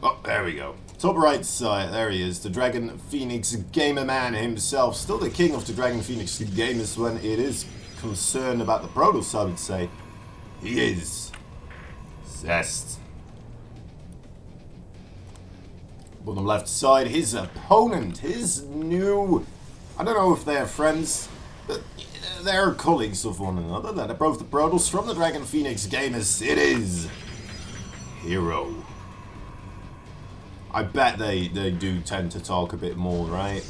Oh, there we go. Top right side, there he is, the Dragon Phoenix Gamer Man himself. Still the king of the Dragon Phoenix Gamers when it is concerned about the Protoss, I would say. He is Zest. Bottom left side, his opponent, his new... I don't know if they're friends, but they're colleagues of one another. They're both the Protoss from the Dragon Phoenix Gamers. It is Hero. I bet they do tend to talk a bit more, right?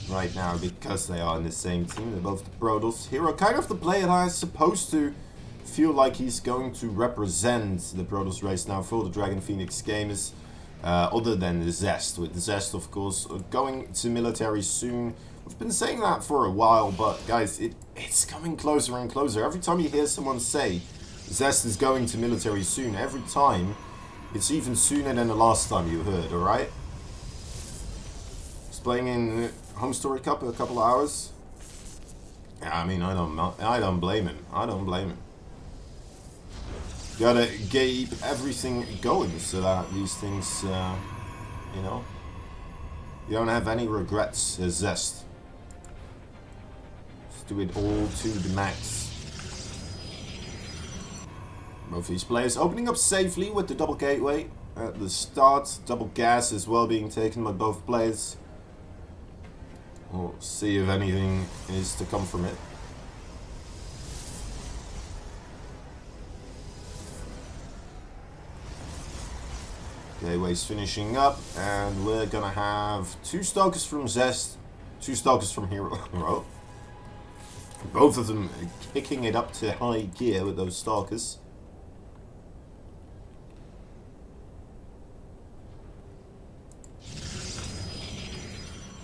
Right now, because they are in the same team. They're both the Protoss. Hero, kind of the player that is supposed to feel like he's going to represent the Protoss race now for the Dragon Phoenix Gamers. Other than the Zest. With the Zest, of course, going to military soon. We've been saying that for a while, but guys, it's coming closer and closer. Every time you hear someone say Zest is going to military soon, every time... It's even sooner than the last time you heard, alright? He's playing in Home Story Cup in a couple of hours. Yeah, I mean, I don't blame him. I don't blame him. Gotta keep everything going so that these things, you know, you don't have any regrets as Zest. Just do it all to the max. Both these players opening up safely with the double gateway at the start. Double gas as well being taken by both players. We'll see if anything is to come from it. Gateway's finishing up, and we're gonna have 2 Stalkers from Zest, 2 Stalkers from Hero. Both of them kicking it up to high gear with those Stalkers.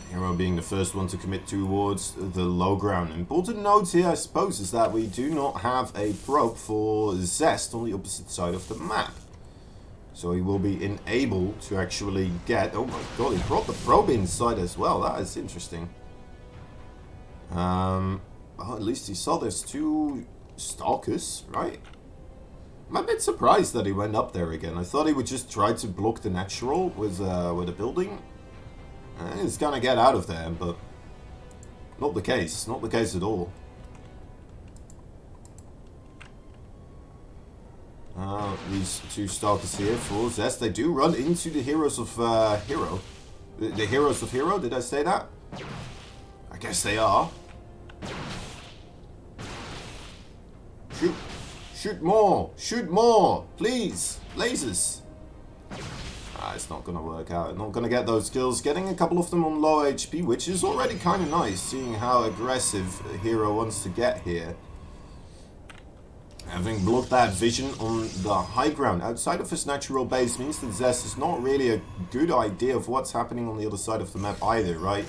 Hero being the first one to commit towards the low ground. Important note here, I suppose, is that we do not have a probe for Zest on the opposite side of the map. So he will be enabled to actually get... Oh my god, he brought the probe inside as well. That is interesting. Well, at least he saw there's 2 Stalkers, right? I'm a bit surprised that he went up there again. I thought he would just try to block the natural with a building. He's gonna get out of there, but not the case. Not the case at all. These 2 Stalkers here for Zest. They do run into the heroes of Hero. The heroes of Hero, did I say that? I guess they are. Shoot. Shoot more. Shoot more. Please. Lasers. It's not going to work out. Not going to get those kills. Getting a couple of them on low HP, which is already kind of nice, seeing how aggressive Hero wants to get here. Having blocked that vision on the high ground outside of his natural base means that Zest is not really a good idea of what's happening on the other side of the map either, right?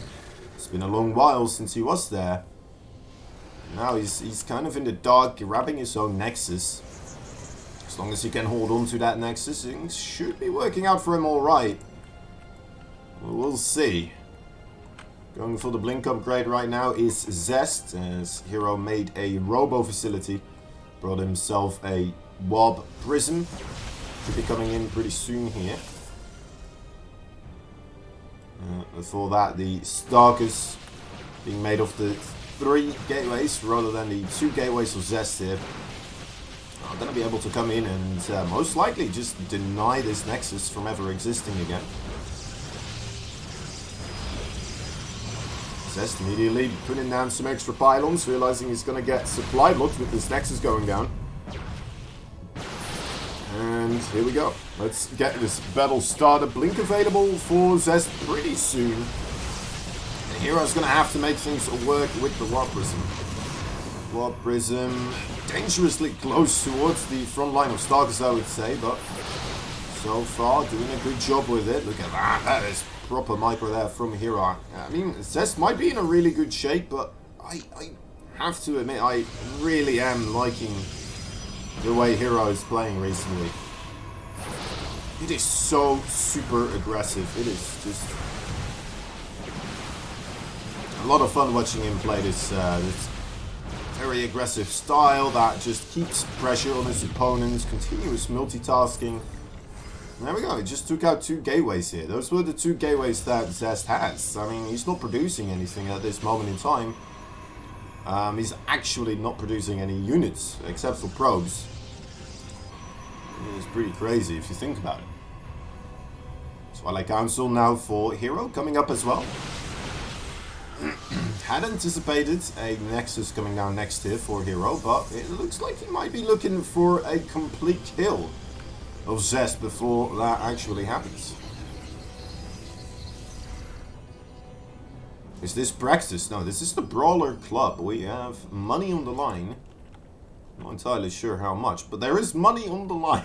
It's been a long while since he was there. Now he's kind of in the dark, grabbing his own Nexus. As long as he can hold on to that Nexus, things should be working out for him alright. We'll see. Going for the Blink upgrade right now is Zest, as Hero made a Robo facility. Brought himself a Wob Prism. Should be coming in pretty soon here. Before that, the Stalkers being made of the 3 gateways rather than the 2 gateways of Zest here. I'm going to be able to come in and most likely just deny this Nexus from ever existing again. Zest immediately putting down some extra pylons, realizing he's going to get supply blocked with this Nexus going down. And here we go. Let's get this battle started. Blink available for Zest pretty soon. The Hero's going to have to make things work with the Wob Prism. Wob Prism dangerously close towards the front line of Stalkers, I would say, but so far doing a good job with it. Look at that. That is proper micro there from Hero. I mean, Zest might be in a really good shape, but I have to admit, I really am liking the way Hero is playing recently. It is so super aggressive. It is just a lot of fun watching him play this very aggressive style that just keeps pressure on his opponents, continuous multitasking. There we go. He just took out 2 gateways here. Those were the 2 gateways that Zest has. I mean, he's not producing anything at this moment in time. He's actually not producing any units, except for probes. It's pretty crazy if you think about it. Twilight Council now for Hero coming up as well. Had anticipated a Nexus coming down next here for Hero, but it looks like he might be looking for a complete kill of Zest before that actually happens. Is this practice? No, this is the Brawler Club. We have money on the line. I'm not entirely sure how much, but there is money on the line.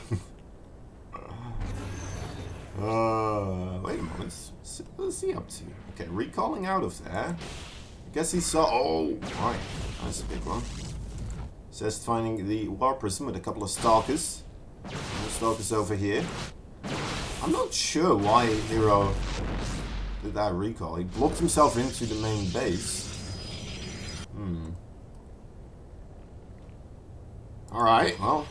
Wait a moment. What's he up to? Okay, recalling out of there. I guess he saw... Oh, right. That's a big one. Zest finding the War Prism with a couple of Stalkers. Stalkers over here. I'm not sure why Hero did that recall. He blocked himself into the main base. Alright, well.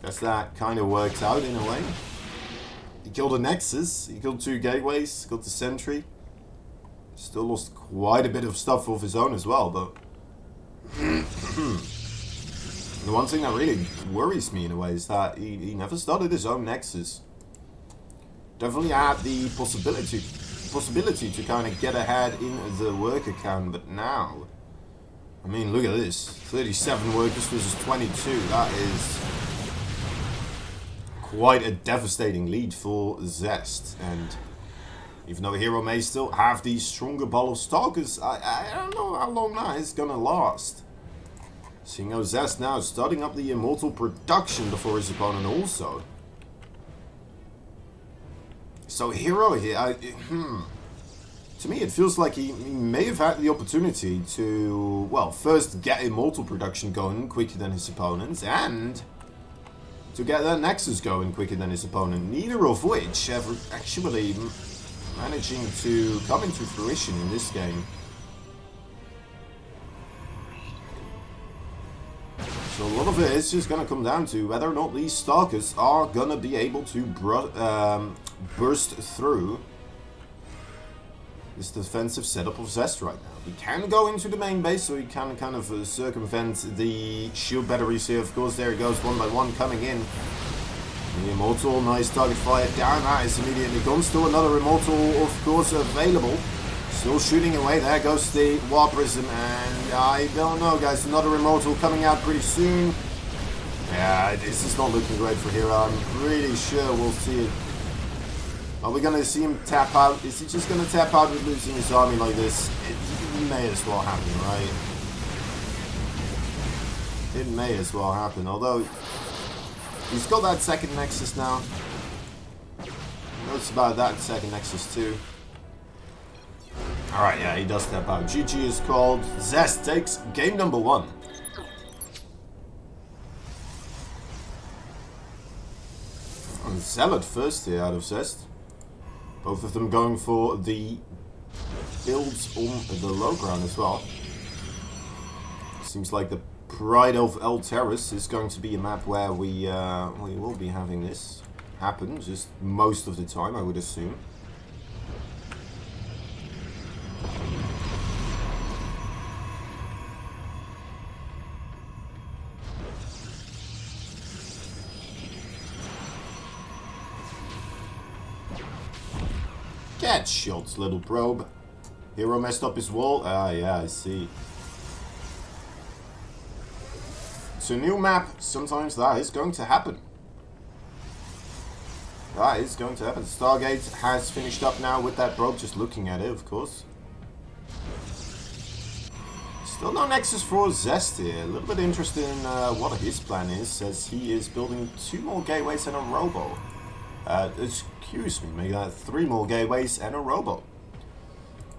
Guess that kind of worked out in a way. He killed a Nexus, he killed 2 gateways, killed the Sentry. Still lost quite a bit of stuff of his own as well, but... The one thing that really worries me in a way is that he never started his own Nexus. Definitely had the possibility to kind of get ahead in the worker count, but now... I mean, look at this. 37 workers versus 22. That is quite a devastating lead for Zest. And even though Hero may still have the stronger ball of Stalkers, I don't know how long that is gonna last. Seeing how Zest now starting up the Immortal production before his opponent also. So Hero here, to me it feels like he may have had the opportunity to, well, first get Immortal production going quicker than his opponents, and to get that Nexus going quicker than his opponent, neither of which ever actually managing to come into fruition in this game. So a lot of it is just going to come down to whether or not these Stalkers are going to be able to burst through this defensive setup of Zest right now. He can go into the main base, so he can kind of circumvent the shield batteries here. Of course, there he goes, one by one coming in. The Immortal, nice target fire down. That is immediately gone. Still another Immortal, of course, available. Still shooting away. There goes the War Prism, and I don't know, guys. Another Immortal coming out pretty soon. Yeah, this is not looking great for Hero. I'm pretty sure we'll see it. Are we going to see him tap out? Is he just going to tap out with losing his army like this? It may as well happen, right? It may as well happen, although he's got that second Nexus now. He knows about that second Nexus too. Alright, yeah, he does tap out. GG is called. Zest takes game number 1. And Zealot first here out of Zest. Both of them going for the builds on the low ground as well. Seems like the Pride of El Terrace is going to be a map where we will be having this happen, just most of the time, I would assume. Get shots, little probe. Hero messed up his wall. Ah, yeah, I see. It's a new map. Sometimes that is going to happen. That is going to happen. Stargate has finished up now with that probe. Just looking at it, of course. Still no Nexus for Zest here. A little bit interested in what his plan is. Says he is building 2 more gateways and a robo. Excuse me, maybe 3 more gateways and a robo.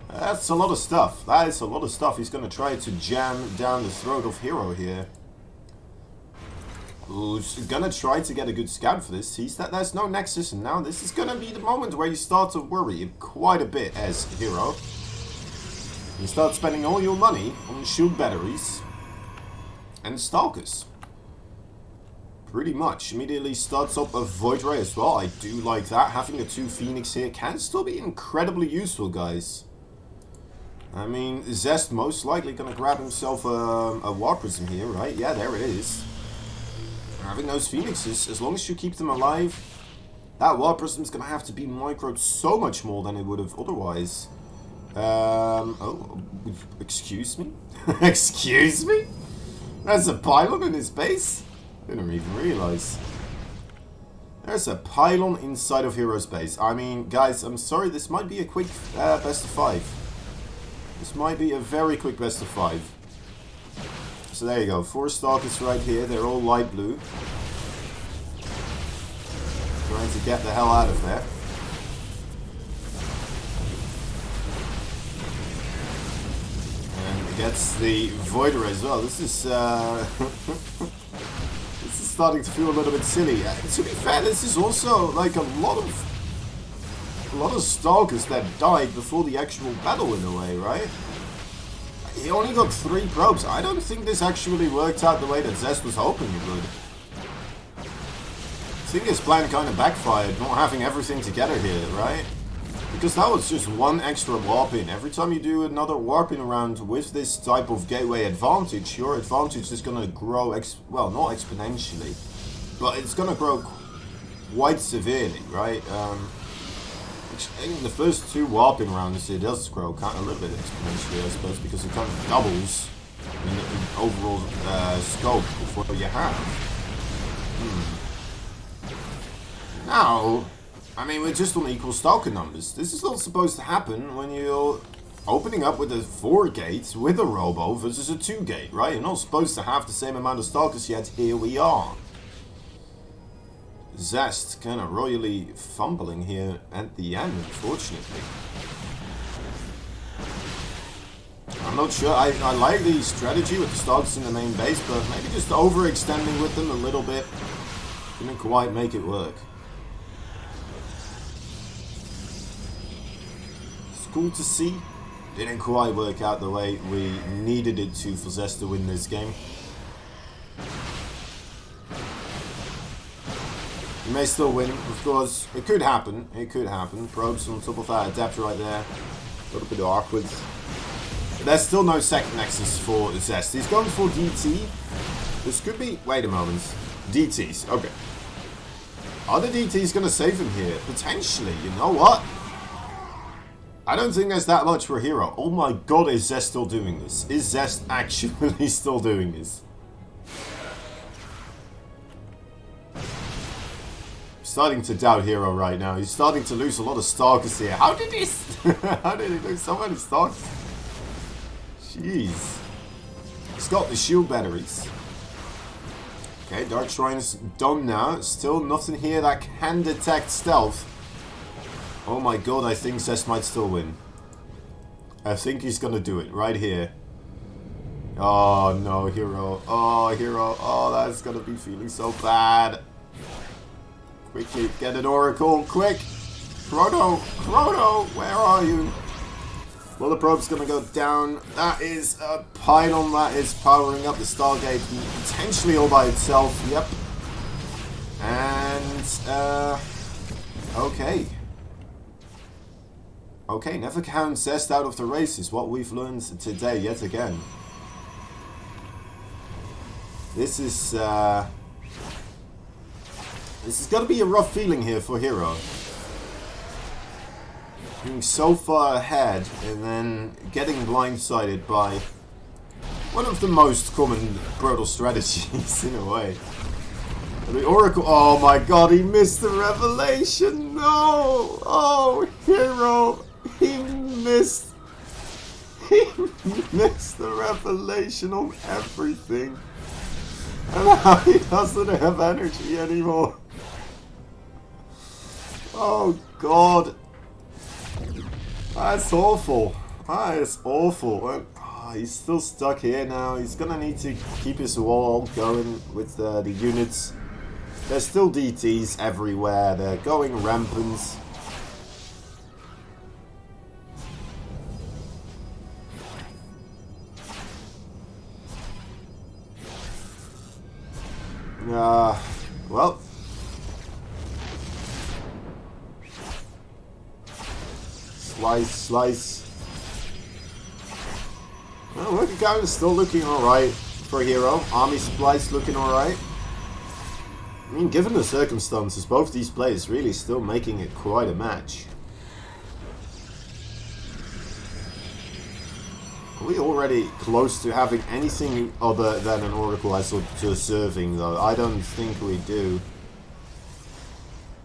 That's a lot of stuff. That is a lot of stuff. He's going to try to jam down the throat of Hero here. Who's going to try to get a good scout for this. Sees that there's no Nexus, and now this is going to be the moment where you start to worry quite a bit as Hero. You start spending all your money on shield batteries and Stalkers. pretty much. Immediately starts up a Void Ray as well. I do like that. Having a 2 Phoenix here can still be incredibly useful, guys. I mean, Zest most likely going to grab himself a War Prism here, right? Yeah, there it is. Having those Phoenixes, as long as you keep them alive, that War Prism is going to have to be microed so much more than it would have otherwise. Oh, excuse me? Excuse me? There's a pylon in his base? Didn't even realize. There's a pylon inside of Hero's base. I mean, guys, I'm sorry, this might be a quick best of 5. This might be a very quick best of 5. So there you go, 4 Stalkers right here. They're all light blue. Trying to get the hell out of there. And gets the Void Ray as well. This is this is starting to feel a little bit silly. To be fair, this is also like a lot of Stalkers that died before the actual battle in a way, right? He only got 3 probes. I don't think this actually worked out the way that Zest was hoping it would. I think his plan kind of backfired, not having everything together here, right? Because that was just 1 extra warp in. Every time you do another warp in round with this type of gateway advantage, your advantage is going to grow, well, not exponentially, but it's going to grow quite severely, right? In the first 2 warping rounds, it does grow kind of a little bit exponentially, I suppose, because it kind of doubles in the overall scope of what you have. Now, I mean, we're just on equal Stalker numbers. This is not supposed to happen when you're opening up with a 4 gate with a Robo versus a 2 gate, right? You're not supposed to have the same amount of Stalkers, yet here we are. Zest kind of royally fumbling here at the end, unfortunately. I'm not sure. I like the strategy with the Stalkers in the main base, but maybe just overextending with them a little bit didn't quite make it work. It's cool to see. Didn't quite work out the way we needed it to for Zest to win this game. He may still win, of course. It could happen. It could happen. Probes on top of that Adept right there. A little bit awkward. But there's still no second Nexus for Zest. He's going for DT. This could be... Wait a moment. DTs. Okay. Are the DTs going to save him here? Potentially. You know what? I don't think there's that much for Hero. Oh my god, is Zest still doing this? Is Zest actually still doing this? Starting to doubt Hero right now. He's starting to lose a lot of Stalkers here. How did he... How did he lose so many Stalkers? Jeez. He's got the shield batteries. Okay, Dark Shrine is done now. Still nothing here that can detect stealth. Oh my god, I think Zest might still win. I think he's gonna do it right here. Oh no, Hero. Oh, Hero. Oh, that's gonna be feeling so bad. Quickly, get an Oracle, quick! Chrono! Chrono! Where are you? Well, the probe's gonna go down. That is a pylon that is powering up the Stargate potentially all by itself. Yep. And, okay. Okay, never count Zest out of the race is what we've learned today yet again. This is gonna be a rough feeling here for Hero. Being so far ahead and then getting blindsided by one of the most common brutal strategies in a way. The Oracle, oh my god, he missed the revelation, no! Oh, Hero, he missed the revelation on everything. And now he doesn't have energy anymore. Oh god. That's awful. That is awful. And, he's still stuck here now. He's gonna need to keep his wall going with the units. There's still DTs everywhere. They're going rampant. Well. Slice, slice. Well, working count is still looking alright for a hero. Army supplies looking alright. I mean, given the circumstances, both these players really still making it quite a match. Are we already close to having anything other than an Oracle as to serving, though? I don't think we do.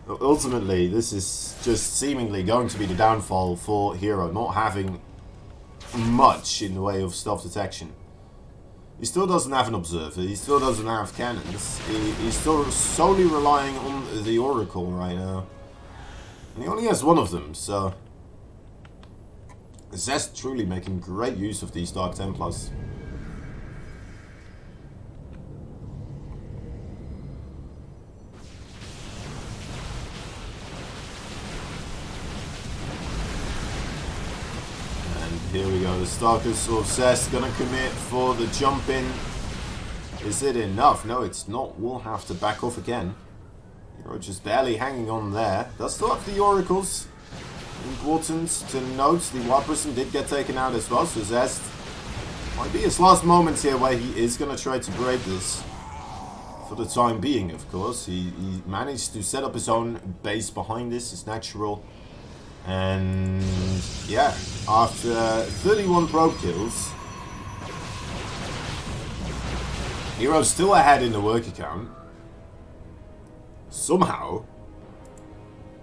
Ultimately, this is just seemingly going to be the downfall for Hero, not having much in the way of stealth detection. He still doesn't have an observer, he still doesn't have cannons, he's still solely relying on the Oracle right now. And he only has one of them, so... Zest truly making great use of these Dark Templars. Here we go, the Stalkers of Zest gonna commit for the jump in. Is it enough? No, it's not. We'll have to back off again. Hero just barely hanging on there. Does still have the Oracles. Important to note, the Wild Person did get taken out as well, so Zest might be his last moments here where he is gonna try to break this. For the time being, of course. He managed to set up his own base behind this, it's natural. And yeah, after 31 probe kills, Hero's still ahead in the worker count. Somehow.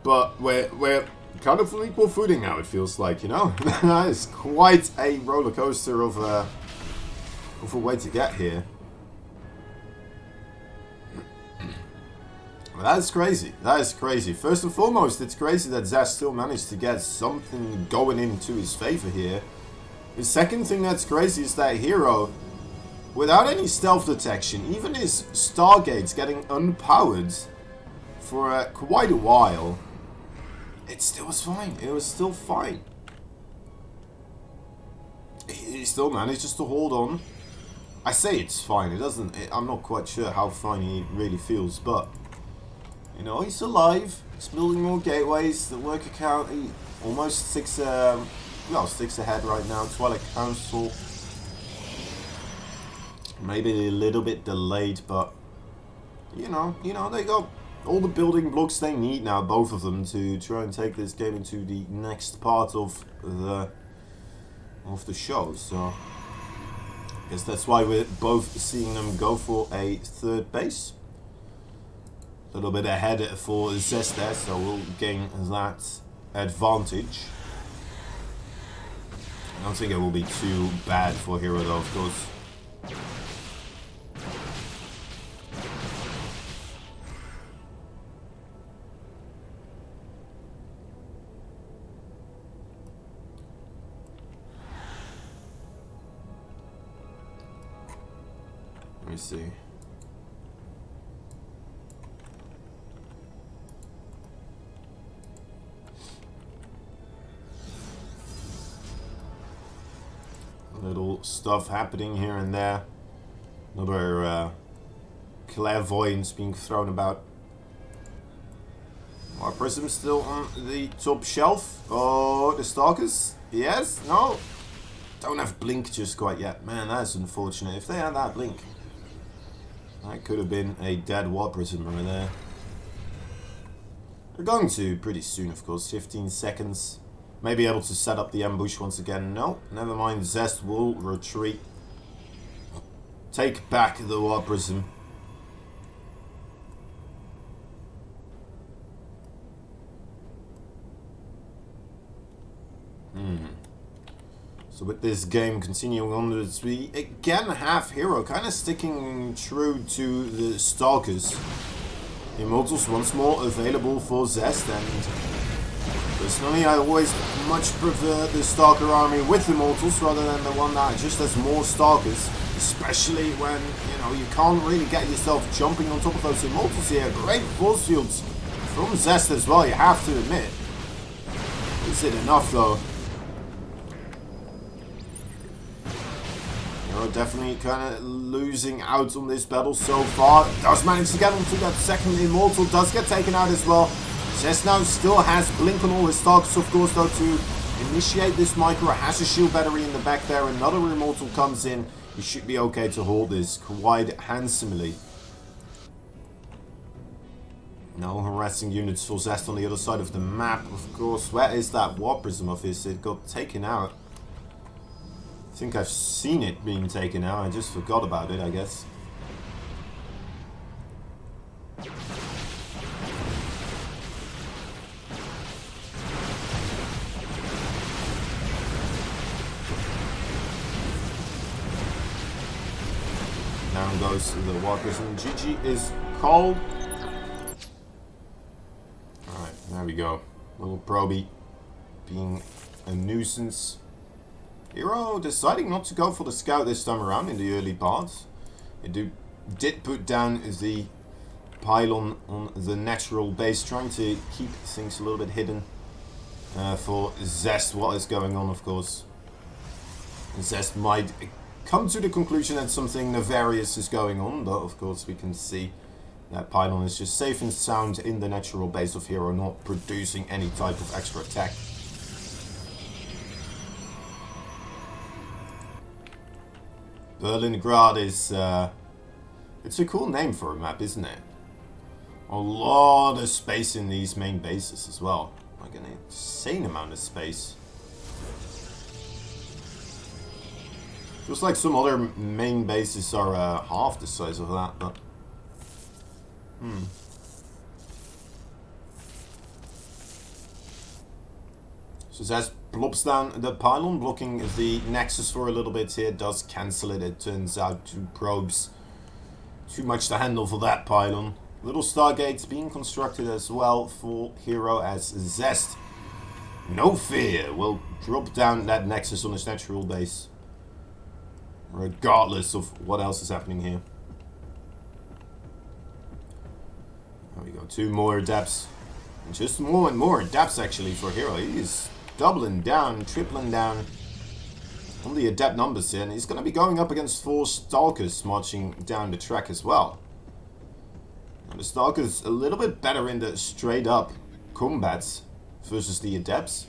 But we're kind of on equal footing now, it feels like, you know? That is quite a roller coaster of a way to get here. That is crazy. That is crazy. First and foremost, it's crazy that Zest still managed to get something going into his favor here. The second thing that's crazy is that Hero, without any stealth detection, even his Stargates getting unpowered for quite a while, it still was fine. It was still fine. He still manages to hold on. I say it's fine. It doesn't. I'm not quite sure how fine he really feels, but... You know, he's alive, he's building more gateways, the worker count, he almost 6 ahead right now, Twilight Council. Maybe a little bit delayed, but, you know, they got all the building blocks they need now, both of them, to try and take this game into the next part of the show, so... I guess that's why we're both seeing them go for a third base. A little bit ahead for Zest there, so we'll gain that advantage. I don't think it will be too bad for Hero though, of course. Let me see. Little stuff happening here and there. Another clairvoyance being thrown about. Our Prism still on the top shelf. Oh, the Stalkers? Yes? No? Don't have Blink just quite yet. Man, that's unfortunate. If they had that Blink, that could have been a dead War Prism right there. They're going to pretty soon, of course. 15 seconds. May be able to set up the ambush once again. No, never mind. Zest will retreat. Take back the War Prism. So with this game continuing onwards, we again have Hero kind of sticking true to the Stalkers. Immortals once more available for Zest, and personally I always much prefer the Stalker army with Immortals rather than the one that just has more Stalkers, especially when, you know, you can't really get yourself jumping on top of those Immortals here. Great force fields from Zest as well, you have to admit. Is it enough though? Hero definitely kind of losing out on this battle so far. Does manage to get onto that second Immortal. Does get taken out as well. Zest now still has Blink on all his targets, of course, though, to initiate this micro. Has a shield battery in the back there. Another Immortal comes in. He should be okay to hold this quite handsomely. No harassing units for Zest on the other side of the map, of course. Where is that War Prism of his? It got taken out. I think I've seen it being taken out. I just forgot about it, I guess. Down goes the War Prism. GG is called. Alright, there we go. Little Proby being a nuisance. Hero deciding not to go for the scout this time around in the early parts. It did put down the pylon on the natural base, trying to keep things a little bit hidden for Zest. What is going on, of course. Zest might come to the conclusion that something nefarious is going on, but of course we can see that pylon is just safe and sound in the natural base of Hero, not producing any type of extra attack. Berlingrad is, it's a cool name for a map, isn't it? A lot of space in these main bases as well. Like an insane amount of space. Feels like some other main bases are half the size of that, but... So Zest plops down the pylon, blocking the Nexus for a little bit here. Does cancel it. It turns out 2 probes. Too much to handle for that pylon. Little Stargates being constructed as well for Hero as Zest. No fear. Will drop down that Nexus on his natural base. Regardless of what else is happening here. There we go. 2 more adepts. And just more and more adepts actually for Hero. He is doubling down, tripling down on the adept numbers here. And he's going to be going up against 4 Stalkers marching down the track as well. Now the Stalkers a little bit better in the straight up combats versus the adepts.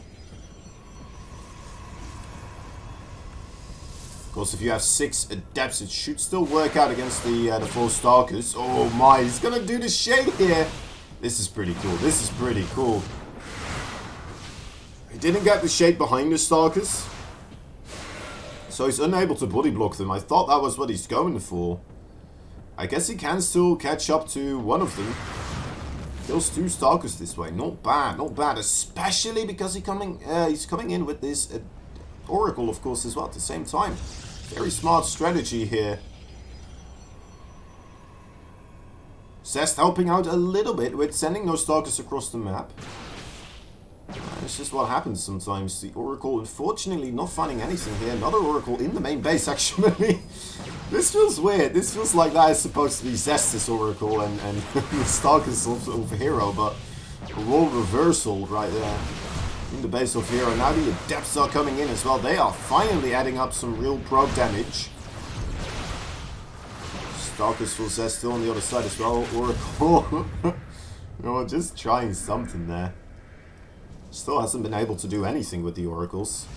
Of course, if you have 6 adepts, it should still work out against the 4 Stalkers. Oh my, he's going to do the shade here. This is pretty cool. This is pretty cool. He didn't get the shade behind the Stalkers, so he's unable to body block them. I thought that was what he's going for. I guess he can still catch up to one of them. Kills 2 Stalkers this way. Not bad, not bad. Especially because he's coming in with this Oracle, of course, as well at the same time. Very smart strategy here. Zest helping out a little bit with sending those Stalkers across the map. It's just what happens sometimes. The Oracle, unfortunately, not finding anything here. Another Oracle in the main base, actually. This feels weird. This feels like that is supposed to be Zest's Oracle and the Stalkers of Hero, but a role reversal right there in the base of Hero. Now the Adepts are coming in as well. They are finally adding up some real probe damage. Stalkers for Zest still on the other side as well. Oracle. No, just trying something there. Still hasn't been able to do anything with the Oracles.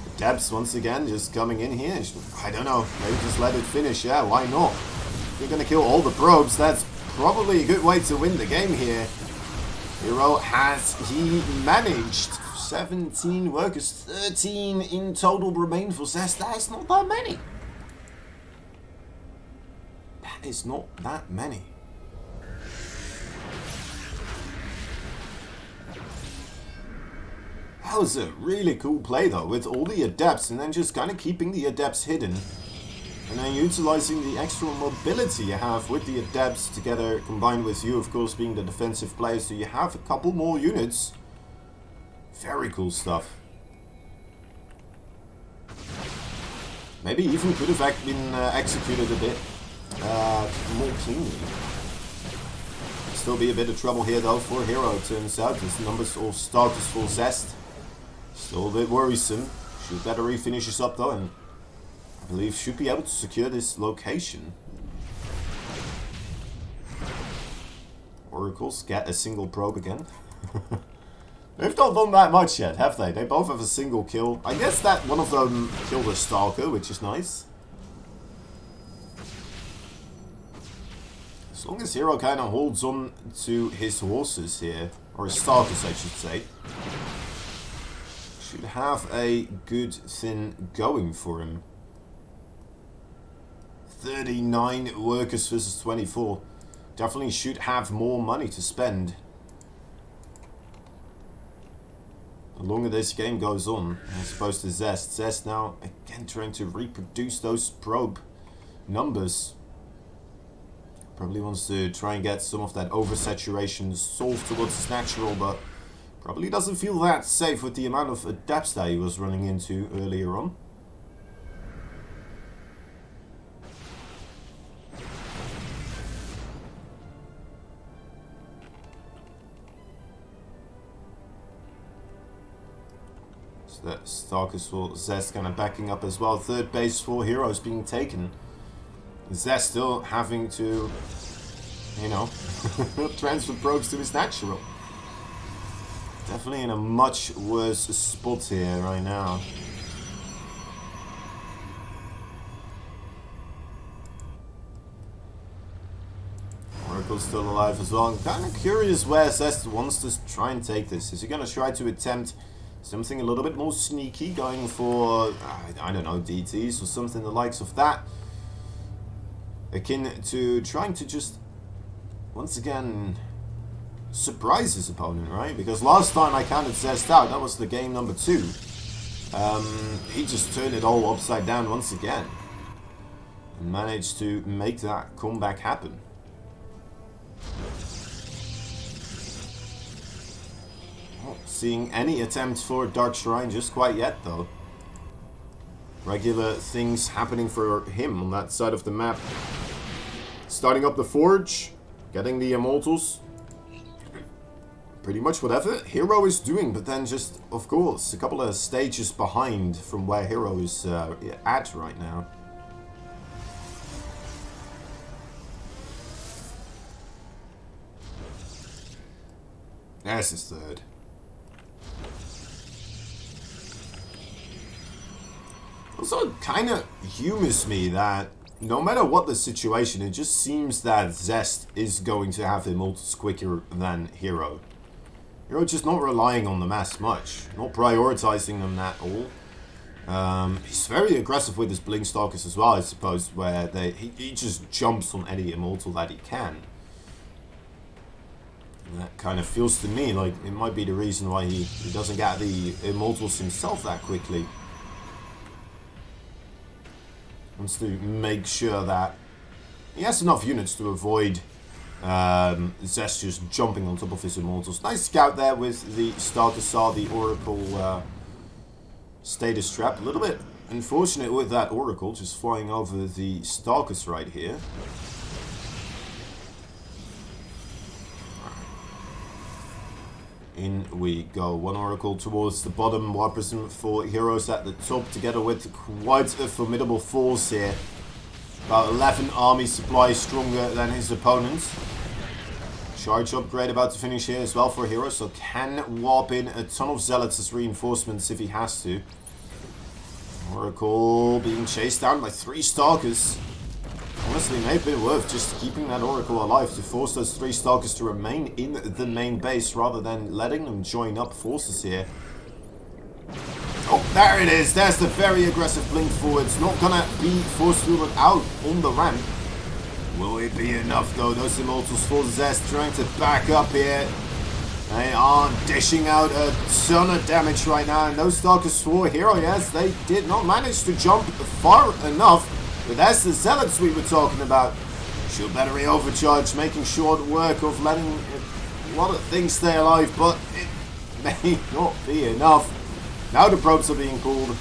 The Depths once again just coming in here. I don't know. Maybe just let it finish. Yeah, why not? If you're going to kill all the probes, that's probably a good way to win the game here. Hero he managed 17 workers, 13 in total remain for Zest. That is not that many. That is not that many. That was a really cool play though, with all the Adepts and then just kind of keeping the Adepts hidden. And then utilizing the extra mobility you have with the Adepts together, combined with you, of course, being the defensive player. So you have a couple more units. Very cool stuff. Maybe even could have been executed a bit more cleanly. Still be a bit of trouble here though for Hero, it turns out. His numbers of starters for Zest. Still a bit worrisome. Should better refinish this up though and have believe should be able to secure this location. Oracles get a single probe again. They've not done that much yet, have they? They both have a single kill. I guess that one of them killed a Stalker, which is nice. As long as Hero kind of holds on to his horses here, or his Stalkers I should say, should have a good thing going for him. 39 workers versus 24. Definitely should have more money to spend. The longer this game goes on, as opposed to Zest. Zest now again trying to reproduce those probe numbers. Probably wants to try and get some of that oversaturation solved towards his natural, but probably doesn't feel that safe with the amount of adepts that he was running into earlier on. So that Stalkers for Zest kind of backing up as well. Third base for Heroes being taken. Zest still having to, you know, transfer probes to his natural. Definitely in a much worse spot here right now. Oracle's still alive as well. I'm kind of curious where Zest wants to try and take this. Is he going to try to attempt something a little bit more sneaky, going for, I don't know, DTs or something the likes of that? Akin to trying to just, once again, surprise his opponent, right? Because last time I counted Zest out, that was the game number 2. He just turned it all upside down once again. And managed to make that comeback happen. Not seeing any attempt for Dark Shrine just quite yet, though. Regular things happening for him on that side of the map. Starting up the Forge, getting the Immortals. Pretty much whatever Hero is doing, but then just, of course, a couple of stages behind from where Hero is at right now. There's his third. Also, kind of humors me that no matter what the situation, it just seems that Zest is going to have Immortals quicker than Hero. Hero just not relying on them as much, not prioritizing them at all. He's very aggressive with his Blink Stalkers as well, I suppose, where he just jumps on any Immortal that he can. And that kind of feels to me like it might be the reason why he doesn't get the Immortals himself that quickly. Wants to make sure that he has enough units to avoid Zest just jumping on top of his Immortals. Nice scout there with the Stalker, saw the Oracle status trap. A little bit unfortunate with that Oracle just flying over the Stalkers right here. In we go. One Oracle towards the bottom. One Prism for Heroes at the top, together with quite a formidable force here. About 11 army supplies stronger than his opponents. Charge upgrade about to finish here as well for Heroes, so can warp in a ton of Zealots as reinforcements if he has to. Oracle being chased down by 3 Stalkers. Honestly, may have been worth just keeping that Oracle alive to force those 3 Stalkers to remain in the main base rather than letting them join up forces here. Oh, there it is. There's the very aggressive blink forward. It's not gonna be force fielded out on the ramp. Will it be enough though? Those Immortals for Zest trying to back up here. They are dishing out a ton of damage right now. And those Stalkers for Hero, yes, they did not manage to jump far enough. But that's the Zealots we were talking about. Shield battery overcharge, making short work of letting a lot of things stay alive, but it may not be enough. Now the probes are being called.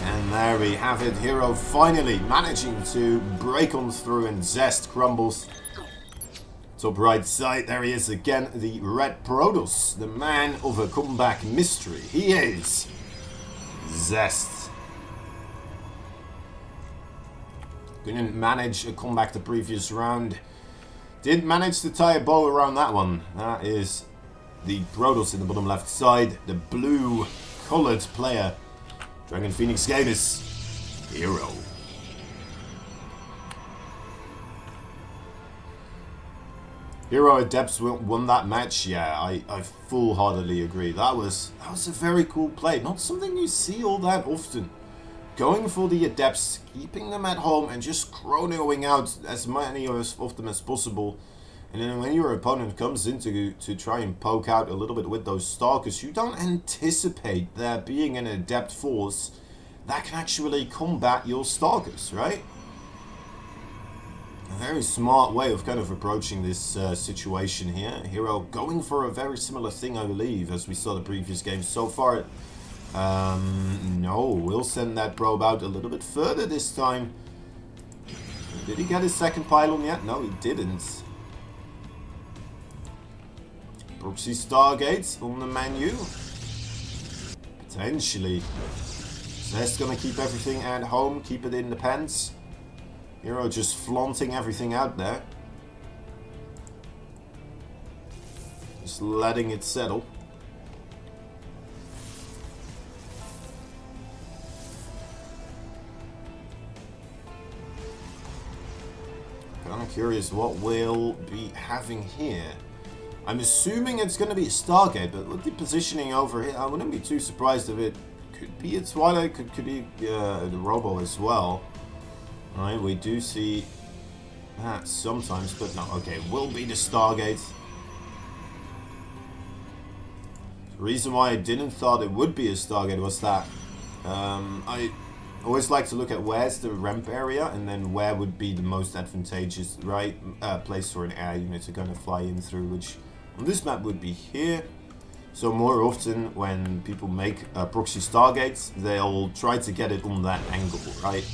And there we have it. Hero finally managing to break on through, and Zest crumbles. Top right side, there he is again, the Red Protoss, the man of a comeback mystery. He is Zest. Couldn't manage a comeback the previous round. Did manage to tie a bow around that one. That is the Protoss in the bottom left side. The blue colored player. Dragon Phoenix Gamers. Hero. Hero Adepts won that match. Yeah, I full-heartedly agree. That was a very cool play. Not something you see all that often. Going for the Adepts, keeping them at home, and just chronoing out as many of them as possible. And then when your opponent comes in to try and poke out a little bit with those Stalkers, you don't anticipate there being an Adept force that can actually combat your Stalkers, right? A very smart way of kind of approaching this situation here. Hero going for a very similar thing, I believe, as we saw the previous game. So far, no, we'll send that probe out a little bit further this time. Did he get his second pylon yet? No, he didn't. Proxy Stargates on the menu. Potentially. Zest gonna keep everything at home, keep it in the pens. Hero just flaunting everything out there. Just letting it settle. Kind of curious what we'll be having here. I'm assuming it's going to be a Stargate, but with the positioning over here, I wouldn't be too surprised if it could be a Twilight, could be the Robo as well. Alright, we do see that sometimes, but no, okay, will be the Stargate. The reason why I didn't thought it would be a Stargate was that I always like to look at where's the ramp area and then where would be the most advantageous place for an air unit to kind of fly in through, which on this map would be here. So more often when people make proxy Stargates, they'll try to get it on that angle, right?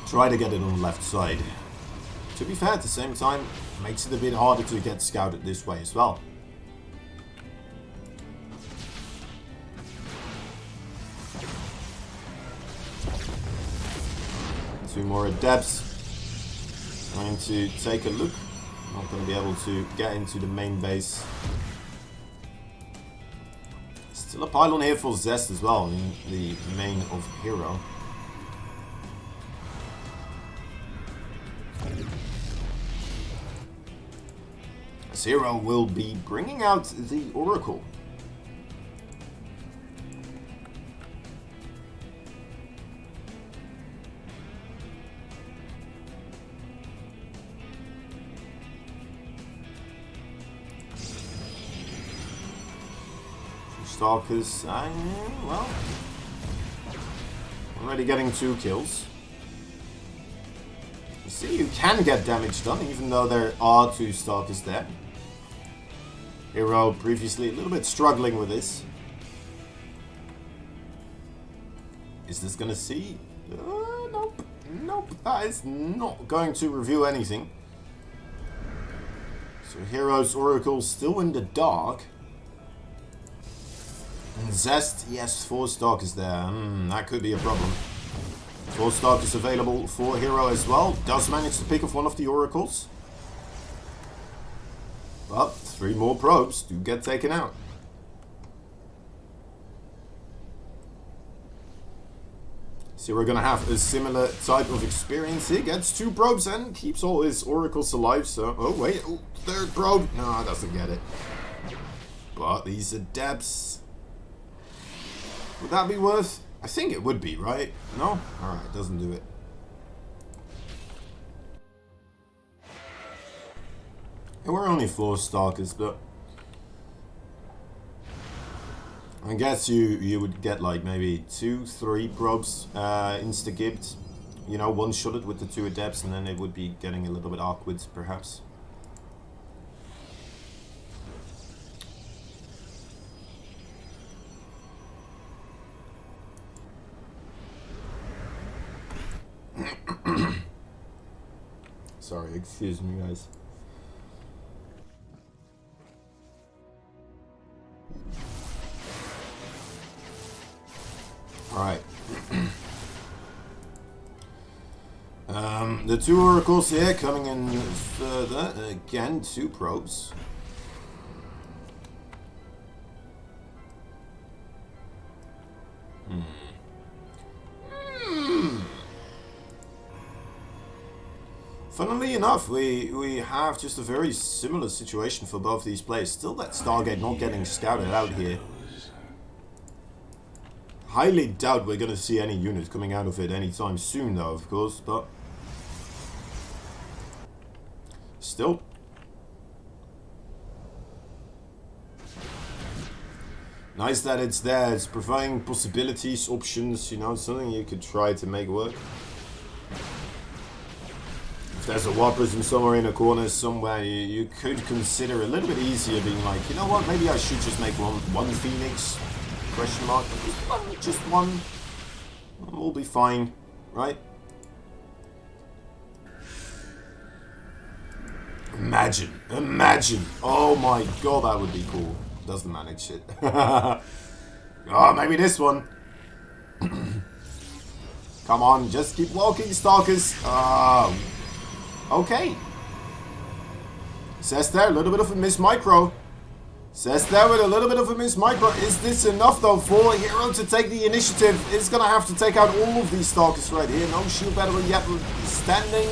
Try to get it on the left side. To be fair, at the same time, makes it a bit harder to get scouted this way as well. Two more Adepts. Trying to take a look. Not going to be able to get into the main base. Still a pylon here for Zest as well in the main of Hero. As Hero will be bringing out the Oracle. Stalkers, well, already getting 2 kills. You see, you can get damage done, even though there are 2 Stalkers there. Hero previously a little bit struggling with this. Is this gonna see? Nope. Nope, that is not going to review anything. So Hero's Oracle still in the dark. And Zest, yes, 4 Stalkers there. That could be a problem. 4 Stalkers available for Hero as well. Does manage to pick off one of the Oracles. But 3 more probes do get taken out. So we're going to have a similar type of experience here. Gets 2 probes and keeps all his Oracles alive. So, oh wait, 3rd probe. No, doesn't get it. But these Adepts... Would that be worth? I think it would be, right? No? Alright, doesn't do it. And we're only 4 Stalkers, but... I guess you would get like maybe 2, 3 probes insta-gibbed. You know, one-shotted with the 2 Adepts, and then it would be getting a little bit awkward, perhaps. Sorry, excuse me, guys. Alright. the 2 oracles here coming in further. Again, 2 probes. Funnily enough, we have just a very similar situation for both these players. Still that Stargate not getting scouted out here. Highly doubt we're going to see any units coming out of it anytime soon though, of course, but still. Nice that it's there. It's providing possibilities, options, you know, something you could try to make work. If there's a Warp Prism somewhere in a corner somewhere, you could consider a little bit easier being like, you know what, maybe I should just make one Phoenix, question mark, just one, we'll be fine, right? Imagine, oh my god, that would be cool. Doesn't manage it. Oh, maybe this one. Come on, just keep walking, Stalkers. Okay. Zest there, a little bit of a miss micro. Zest there with a little bit of a miss micro. Is this enough though for Hero to take the initiative? It's gonna have to take out all of these Stalkers right here. No shield battery yet standing.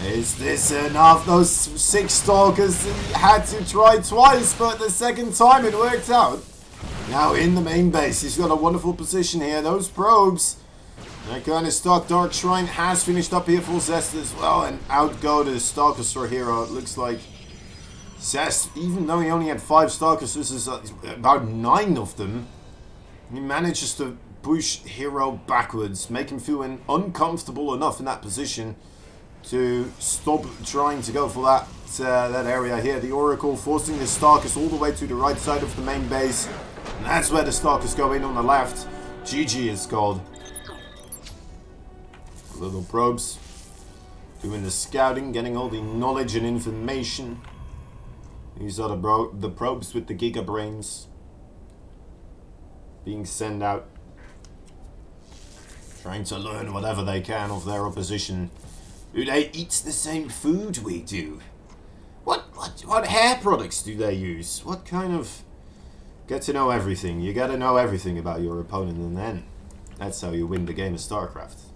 Is this enough? Those 6 Stalkers had to try twice, but the second time it worked out. Now in the main base, he's got a wonderful position here. Those probes. That kind of stock Dark Shrine has finished up here for Zest as well, and out go the Stalkers for Hero. It looks like Zest, even though he only had 5 Stalkers, this is about 9 of them. He manages to push Hero backwards, make him feel uncomfortable enough in that position to stop trying to go for that area here. The Oracle forcing the Stalkers all the way to the right side of the main base, and that's where the Stalkers go in on the left. GG is called. Little probes doing the scouting, getting all the knowledge and information. These are the probes with the giga brains being sent out, trying to learn whatever they can of their opposition. Do they eat the same food we do? What hair products do they use? What kind of... Get to know everything. You gotta know everything about your opponent, and then that's how you win the game of StarCraft.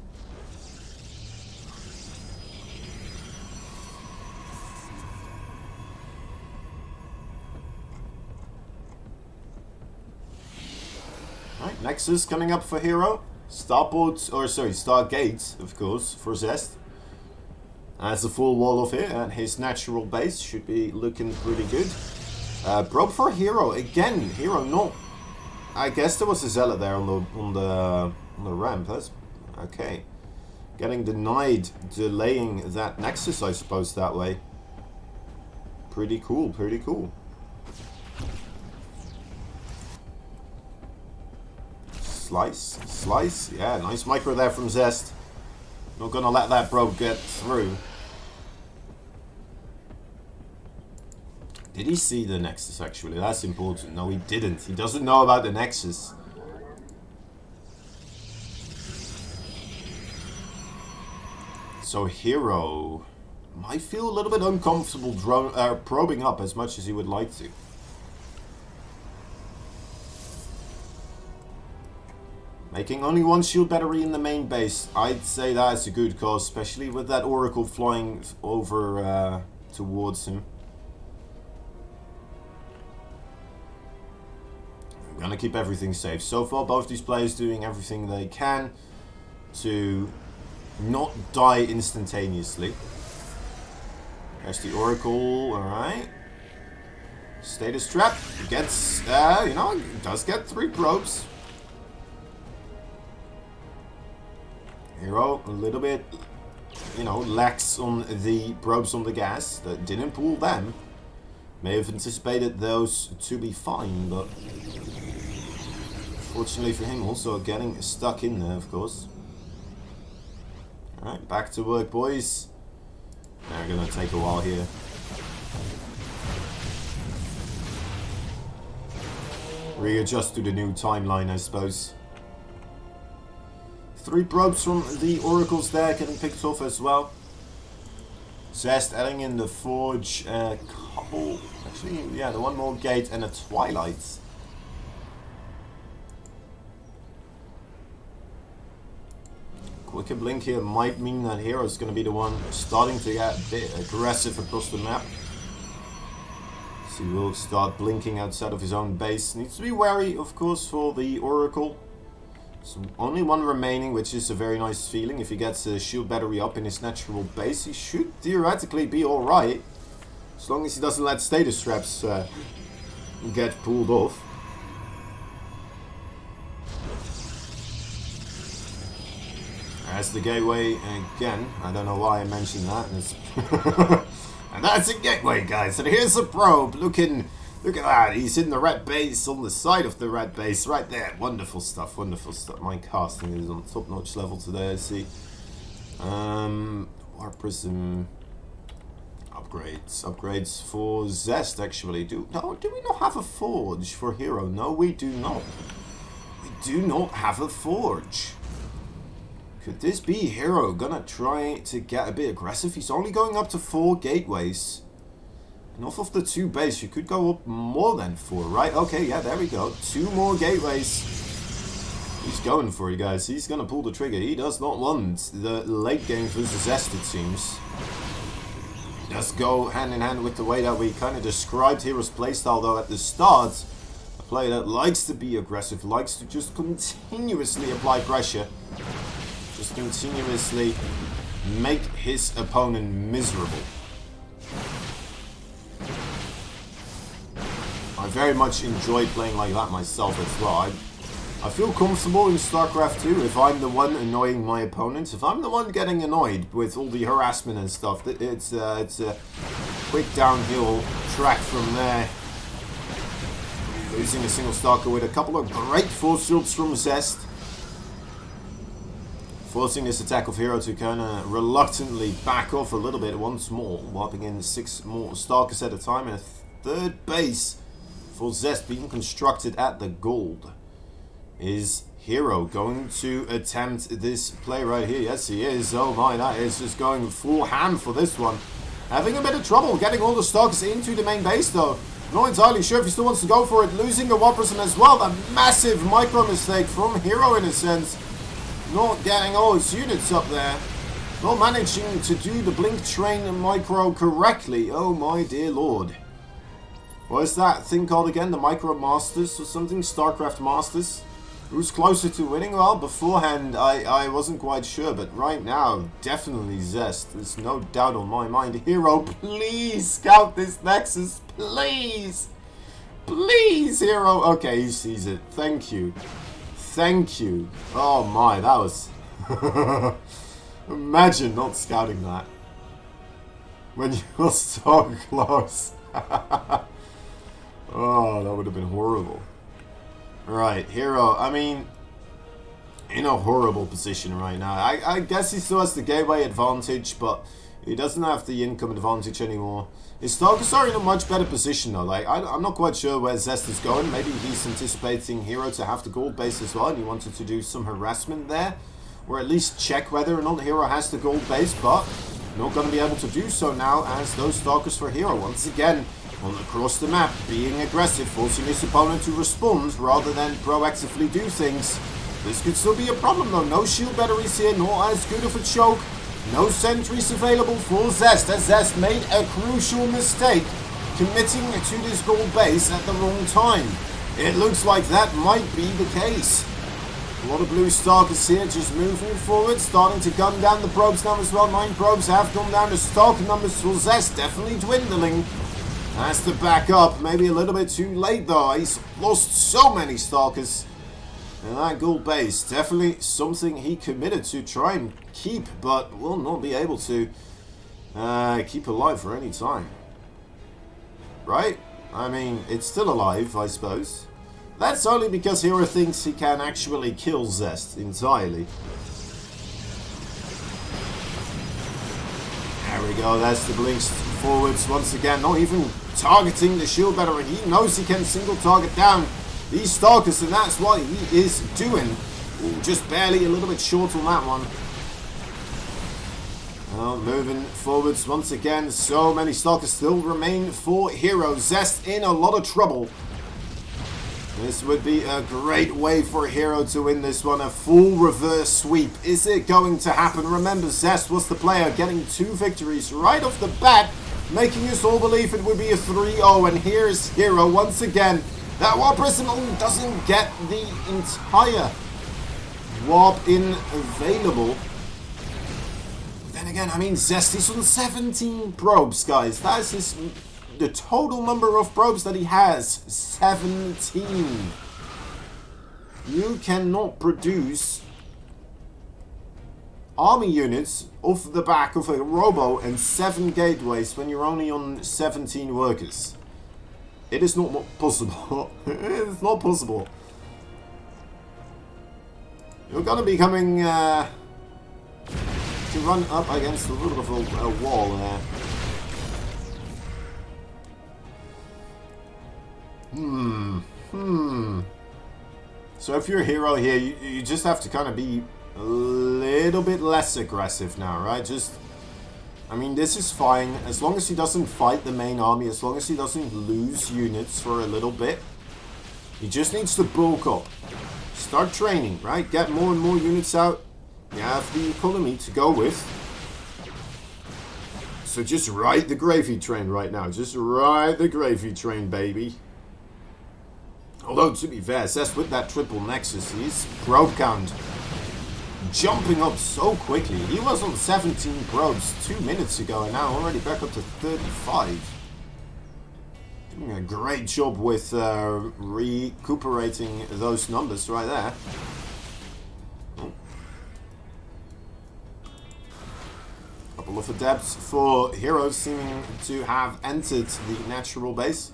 Right, Nexus coming up for Hero. Stargate, of course, for Zest. Has a full wall of it, and his natural base should be looking pretty good. Probe for Hero again. Hero not. I guess there was a zealot there on the ramp. That's okay. Getting denied, delaying that Nexus, I suppose, that way. Pretty cool. Pretty cool. Slice. Yeah, nice micro there from Zest. Not gonna let that probe get through. Did he see the Nexus, actually? That's important. No, he didn't. He doesn't know about the Nexus. So Hero might feel a little bit uncomfortable probing up as much as he would like to. Making only 1 shield battery in the main base. I'd say that's a good cause, especially with that Oracle flying over towards him. I'm gonna keep everything safe. So far, both these players doing everything they can to not die instantaneously. There's the Oracle, alright. Status trap. Gets, you know, does get 3 probes. Hero a little bit, you know, lax on the probes on the gas. That didn't pull them. May have anticipated those to be fine, but fortunately for him, also getting stuck in there, of course. Alright, back to work, boys. They're gonna take a while here. Readjust to the new timeline, I suppose. 3 probes from the oracles there getting picked off as well. Zest adding in the forge, a couple, actually, yeah, the one more gate and a twilight. Quicker blink here might mean that Hero's going to be the one starting to get a bit aggressive across the map. So he will start blinking outside of his own base. Needs to be wary, of course, for the oracle. So only one remaining, which is a very nice feeling. If he gets a shield battery up in his natural base, he should theoretically be alright. As long as he doesn't let status traps get pulled off. As the gateway again. I don't know why I mentioned that. And that's a gateway, guys. And here's a probe looking... Look at that, he's in the red base, on the side of the red base, right there. Wonderful stuff, wonderful stuff. My casting is on top-notch level today, I see. Warp Prism... Upgrades for Zest, actually. Do we not have a forge for Hero? No, we do not. We do not have a forge. Could this be Hero gonna try to get a bit aggressive? He's only going up to 4 gateways. And off of the 2 base, you could go up more than 4, right? Okay, yeah, there we go. 2 more gateways. He's going for it, guys. He's going to pull the trigger. He does not want the late game versus Zest, it seems. It does go hand in hand with the way that we kind of described Hero's playstyle, though, at the start. A player that likes to be aggressive, likes to just continuously apply pressure. Just continuously make his opponent miserable. I very much enjoy playing like that myself as well. I feel comfortable in StarCraft 2 if I'm the one annoying my opponents. If I'm the one getting annoyed with all the harassment and stuff, it's a quick downhill track from there. Losing a single Stalker with a couple of great force shields from Zest. Forcing this attack of Hero to kind of reluctantly back off a little bit once more. Whopping in 6 more Stalkers at a time and a 3rd base for Zest being constructed at the gold. Is Hero going to attempt this play right here? Yes, he is. Oh my, that is just going full ham for this one. Having a bit of trouble getting all the Stalkers into the main base though. Not entirely sure if he still wants to go for it. Losing the Warp Prism as well. A massive micro mistake from Hero in a sense. Not getting all his units up there. Not managing to do the Blink Train micro correctly. Oh my dear lord. What is that thing called again? The Micro Masters or something? StarCraft Masters? Who's closer to winning? Well, beforehand I wasn't quite sure, but right now, definitely Zest. There's no doubt on my mind. Hero, please scout this Nexus, please! Please, Hero! Okay, he sees it. Thank you. Thank you. Oh my, that was... Imagine not scouting that. When you were so close. Oh, that would have been horrible. Right, Hero, I mean, in a horrible position right now. I guess he still has the gateway advantage, but he doesn't have the income advantage anymore. His Stalkers are in a much better position though. Like, I'm not quite sure where Zest is going. Maybe he's anticipating Hero to have the gold base as well, and he wanted to do some harassment there. Or at least check whether or not Hero has the gold base, but not going to be able to do so now as those Stalkers for Hero once again across the map, being aggressive, forcing his opponent to respond rather than proactively do things. This could still be a problem though. No shield batteries here, not as good of a choke. No sentries available for Zest, as Zest made a crucial mistake committing to this gold base at the wrong time. It looks like that might be the case. A lot of blue Stalkers here just moving forward, starting to gun down the probes now as well. 9 probes have gone down. The Stalker numbers for Zest definitely dwindling. Has to back up, maybe a little bit too late though. He's lost so many Stalkers. And that gold base, definitely something he committed to try and keep, but will not be able to keep alive for any time. Right? I mean, it's still alive, I suppose. That's only because Hero thinks he can actually kill Zest entirely. There we go, that's the blinks forwards once again. Not even targeting the shield battery. He knows he can single target down these Stalkers, and that's what he is doing. Ooh, just barely a little bit short on that one. Well, moving forwards once again. So many stalkers still remain for Hero. Zest in a lot of trouble. This would be a great way for Hero to win this one. A full reverse sweep. Is it going to happen? Remember, Zest was the player getting 2 victories right off the bat, making us all believe it would be a 3-0. And here's Hero once again. That Warp Prism doesn't get the entire Warp in available. Then again, I mean, Zest is on 17 probes, guys. That is the total number of probes that he has. 17. You cannot produce army units off the back of a robo and 7 gateways when you're only on 17 workers. It is not possible. It's not possible. You're gonna be coming to run up against a little bit of a wall there. So if you're a Hero here, you just have to kind of be a little bit less aggressive now, right? Just, I mean, this is fine. As long as he doesn't fight the main army, as long as he doesn't lose units for a little bit. He just needs to bulk up. Start training, right? Get more and more units out. You have the economy to go with. So just ride the gravy train right now. Just ride the gravy train, baby. Although, to be fair, Zest with that triple nexus, his probe count jumping up so quickly. He was on 17 probes 2 minutes ago and now already back up to 35. Doing a great job with recuperating those numbers right there. Couple of adepts for Heroes seeming to have entered the natural base.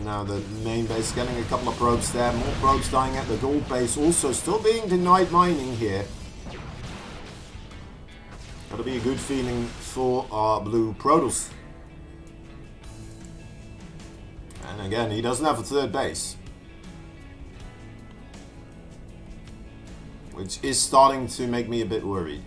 Now the main base getting a couple of probes there. More probes dying at the gold base. Also still being denied mining here. That'll be a good feeling for our blue Protoss. And again, he doesn't have a third base. Which is starting to make me a bit worried.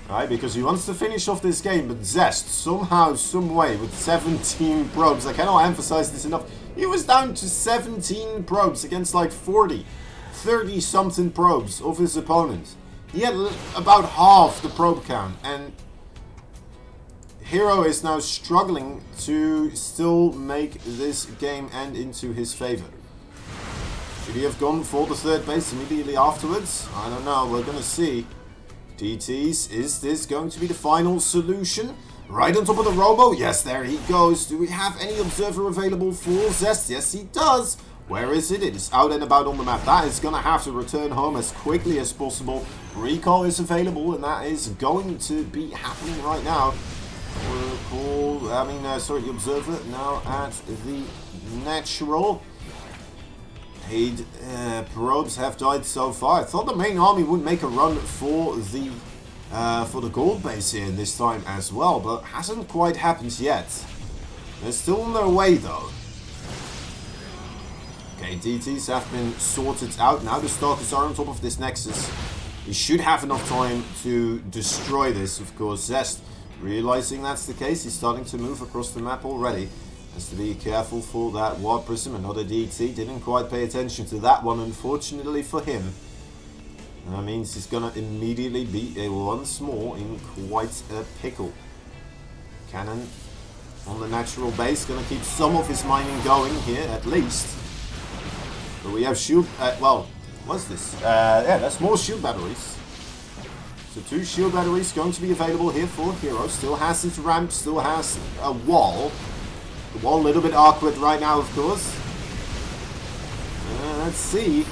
Right, because he wants to finish off this game, but Zest, somehow, some way, with 17 probes, I cannot emphasize this enough, he was down to 17 probes against like 40, 30-something probes of his opponent. He had about half the probe count, and Hero is now struggling to still make this game end into his favor. Should he have gone for the third base immediately afterwards? I don't know, we're gonna see. DTs, is this going to be the final solution? Right on top of the robo? Yes, there he goes. Do we have any observer available for Zest? Yes, he does. Where is it? It is out and about on the map. That is going to have to return home as quickly as possible. Recall is available, and that is going to be happening right now. The observer now at the natural. 8 probes have died so far. I thought the main army would make a run for the gold base here this time as well, but hasn't quite happened yet. They're still on their way though. Okay, DTs have been sorted out. Now the Stalkers are on top of this Nexus. We should have enough time to destroy this, of course. Zest, realizing that's the case, he's starting to move across the map already. Has to be careful for that Warp Prism. Another DT. Didn't quite pay attention to that one, unfortunately for him. And that means he's going to immediately be once more in quite a pickle. Cannon on the natural base. Going to keep some of his mining going here, at least. But we have shield... what's this? Yeah, that's more shield batteries. So 2 shield batteries going to be available here for Hero. Still has his ramp. Still has a wall. The wall a little bit awkward right now, of course. Let's see.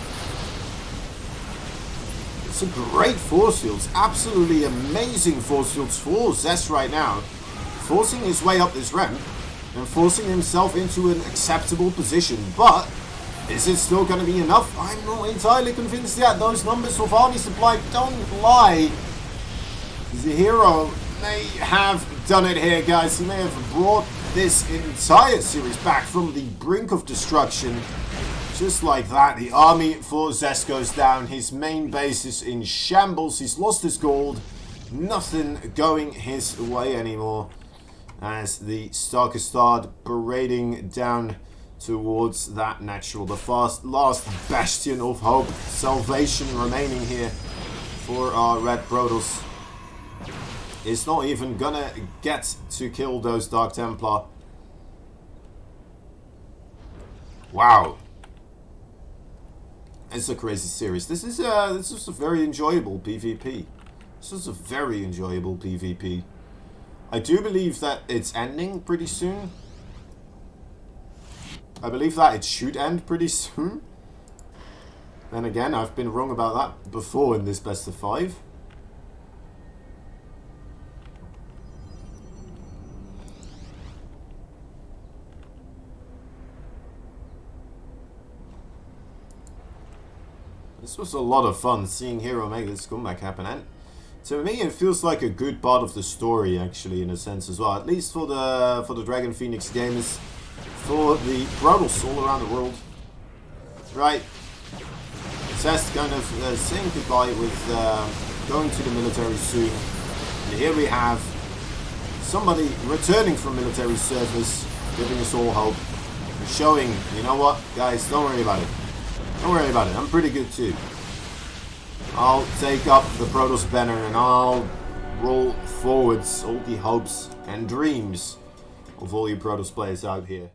Some great force fields. Absolutely amazing force fields for Zest right now. Forcing his way up this ramp and forcing himself into an acceptable position. But is it still going to be enough? I'm not entirely convinced yet. Those numbers of army supply don't lie. The Hero may have done it here, guys. He may have brought this entire series back from the brink of destruction Just like that, the army for Zest goes down. His main base is in shambles. He's lost his gold. Nothing going his way anymore. As the Starkers start parading down towards that natural. The last bastion of hope. Salvation remaining here for our Red Protoss. Is not even gonna get to kill those Dark Templar. Wow. It's a crazy series. This is a very enjoyable PvP. This is a very enjoyable PvP. I do believe that it's ending pretty soon. I believe that it should end pretty soon. Then again, I've been wrong about that before in this best of 5. This was a lot of fun seeing Hero make this comeback happen, and to me it feels like a good part of the story actually, in a sense as well. At least for the Dragon Phoenix gamers, for the Protoss all around the world. Right, Zest kind of saying goodbye with going to the military soon, and here we have somebody returning from military service, giving us all hope, showing, you know what, guys, don't worry about it. Don't worry about it, I'm pretty good too. I'll take up the Protoss banner and I'll roll forwards all the hopes and dreams of all you Protoss players out here.